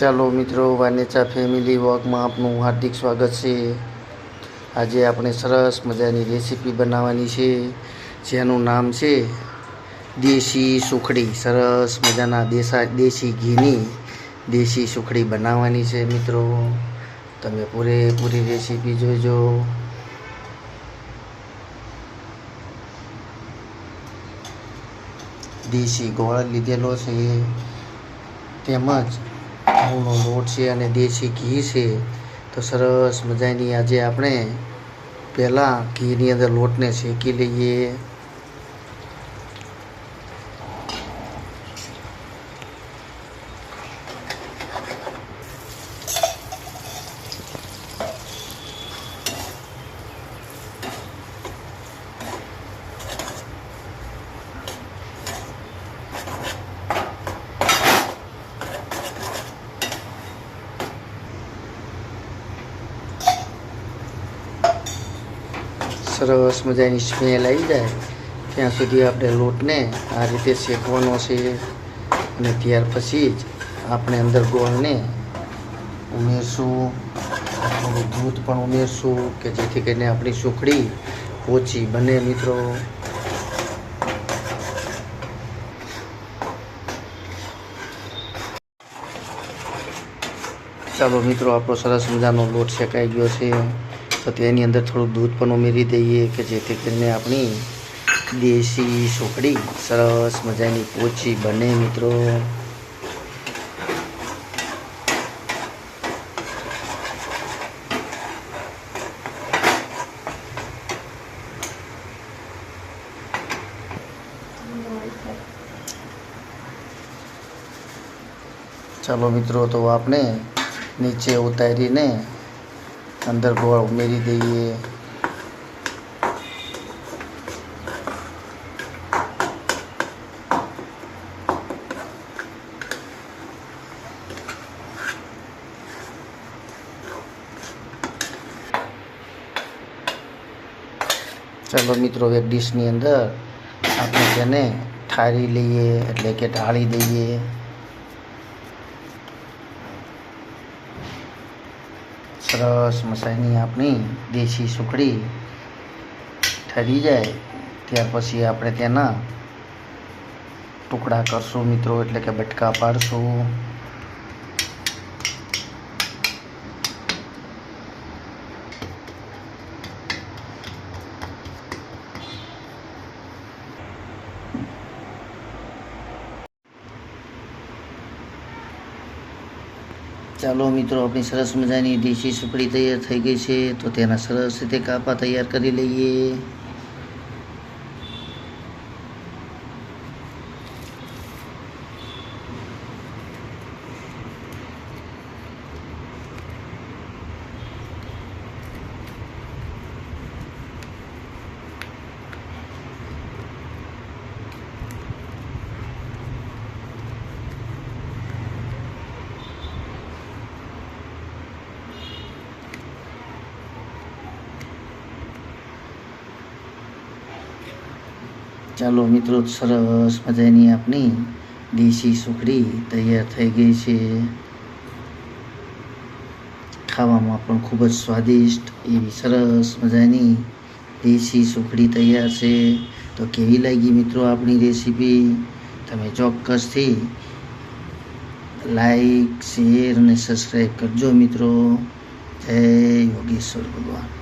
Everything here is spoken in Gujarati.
ચાલો મિત્રો, વાનેચા ફેમિલી વોકમાં આપનું હાર્દિક સ્વાગત છે। આજે આપણે સરસ મજાની રેસીપી બનાવવાની છે, જેનું નામ છે દેશી સુખડી। સરસ મજાના દેશી ઘીની દેશી સુખડી બનાવવાની છે મિત્રો। તમે પૂરેપૂરી રેસીપી જોજો। દેશી ગોળ લીધેલો છે, તેમજ ઘઉંનો લોટ છે અને દેશી ઘી છે। તો સરસ મજાની આજે આપણે પહેલાં ઘીની અંદર લોટને શેકી લઈએ। સરસ મજાની સ્મેલ આવી જાય ત્યાં સુધી આપણે લોટને આ રીતે શેકવાનો છે, અને ત્યાર પછી જ આપણે અંદર ગોળને ઉમેરશું। થોડું દૂધ પણ ઉમેરશું કે જેથી કરીને આપણી સુખડી ઓછી બને મિત્રો। ચાલો મિત્રો, આપણો સરસ મજાનો લોટ શેકાઈ ગયો છે, તો તેની અંદર થોડું દૂધ પણ ઉમેરી દઈએ કે જેથી કરીને આપણી દેશી સુખડી સરસ મજાની પોચી બને મિત્રો। ચાલો મિત્રો, તો આપણે નીચે ઉતારીને અંદર ગોળ ઉમેરી દઈએ। ચાલો મિત્રો, એક ડીશની અંદર આપણે તેને ઠારી લઈએ એટલે કે ઢાળી દઈએ। સરસ મસાઈની આપણી દેશી સુખડી ઠરી જાય ત્યાર પછી આપણે તેના ટુકડા કરશું મિત્રો, એટલે કે બટકા પાડશું। ચાલો મિત્રો, આપણી સરસ મજાની દેશી સુખડી તૈયાર થઈ ગઈ છે, તો તેના સરસ રીતે કાપા તૈયાર કરી લઈએ। ચાલો મિત્રો, સરસ મજાની આપણી દેશી સુખડી તૈયાર થઈ ગઈ છે। ખાવામાં પણ ખૂબ જ સ્વાદિષ્ટ એવી સરસ મજાની દેશી સુખડી તૈયાર છે। તો કેવી લાગી મિત્રો આપણી રેસીપી? તમે ચોક્કસથી લાઈક, શેર અને સબસ્ક્રાઈબ કરજો મિત્રો। જય યોગેશ્વર ભગવાન।